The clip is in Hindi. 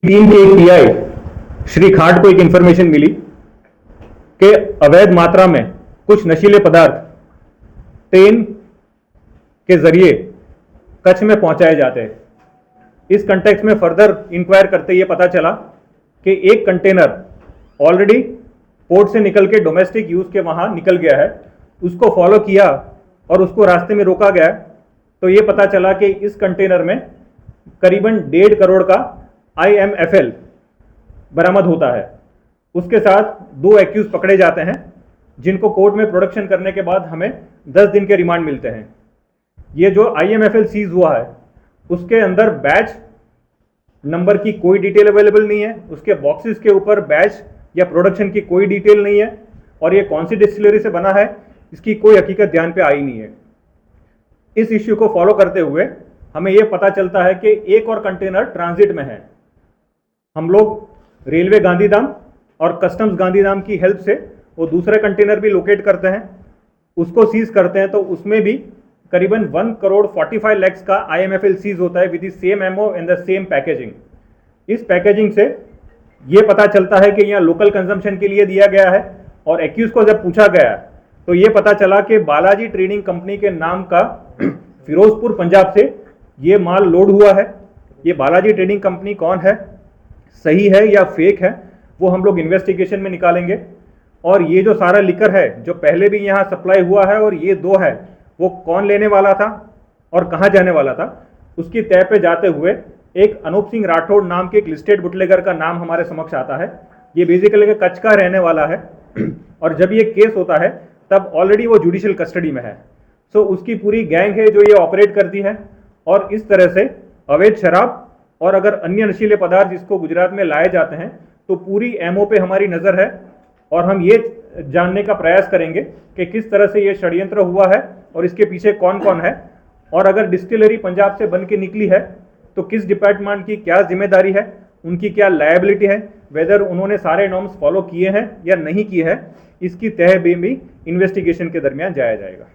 टीम के एक पीआई श्री खाट को एक इंफॉर्मेशन मिली कि अवैध मात्रा में कुछ नशीले पदार्थ ट्रेन के जरिए कच्छ में पहुंचाए जाते हैं। इस कंटेक्स्ट में फर्दर इंक्वायर करते ये पता चला कि एक कंटेनर ऑलरेडी पोर्ट से निकल के डोमेस्टिक यूज के वहां निकल गया है। उसको फॉलो किया और उसको रास्ते में रोका गया, तो ये पता चला कि इस कंटेनर में करीबन 1.5 करोड़ का IMFL बरामद होता है। उसके साथ 2 एक्यूज पकड़े जाते हैं, जिनको कोर्ट में प्रोडक्शन करने के बाद हमें 10 दिन के रिमांड मिलते हैं। ये जो IMFL सीज हुआ है उसके अंदर बैच नंबर की कोई डिटेल अवेलेबल नहीं है, उसके बॉक्सेस के ऊपर बैच या प्रोडक्शन की कोई डिटेल नहीं है, और ये कौन सी डिस्टिलरी से बना है इसकी कोई हकीकत ध्यान पे आई नहीं है। इस इश्यू को फॉलो करते हुए हमें यह पता चलता है कि एक और कंटेनर ट्रांजिट में है। हम लोग रेलवे गांधीधाम और कस्टम्स गांधीधाम की हेल्प से वो दूसरे कंटेनर भी लोकेट करते हैं, उसको सीज करते हैं, तो उसमें भी करीबन 1 करोड़ 45 लाख का IMFL सीज होता है with the same MO and the same packaging. इस पैकेजिंग से ये पता चलता है कि यहाँ लोकल कंजम्पशन के लिए दिया गया है, और एक्यूज को जब पूछा गया तो ये पता चला कि बालाजी ट्रेडिंग कंपनी के नाम का फिरोजपुर पंजाब से ये माल लोड हुआ है। ये बालाजी ट्रेडिंग कंपनी कौन है, सही है या फेक है, वो हम लोग इन्वेस्टिगेशन में निकालेंगे। और ये जो सारा लिकर है जो पहले भी यहाँ सप्लाई हुआ है और ये 2 है, वो कौन लेने वाला था और कहाँ जाने वाला था, उसकी तय पे जाते हुए एक अनूप सिंह राठौड़ नाम के एक लिस्टेड बुटलेगर का नाम हमारे समक्ष आता है। ये बेसिकली कच्छ का रहने वाला है, और जब ये केस होता है तब ऑलरेडी वो जुडिशियल कस्टडी में है। सो उसकी पूरी गैंग है जो ये ऑपरेट करती है, और इस तरह से अवैध शराब और अगर अन्य नशीले पदार्थ जिसको गुजरात में लाए जाते हैं तो पूरी एमओ पे हमारी नज़र है। और हम ये जानने का प्रयास करेंगे कि किस तरह से ये षड्यंत्र हुआ है और इसके पीछे कौन कौन है, और अगर डिस्टिलरी पंजाब से बन के निकली है तो किस डिपार्टमेंट की क्या जिम्मेदारी है, उनकी क्या लायबिलिटी है, वेदर उन्होंने सारे नॉर्म्स फॉलो किए हैं या नहीं किए हैं, इसकी तह भी इन्वेस्टिगेशन के दरमियान जाया जाएगा।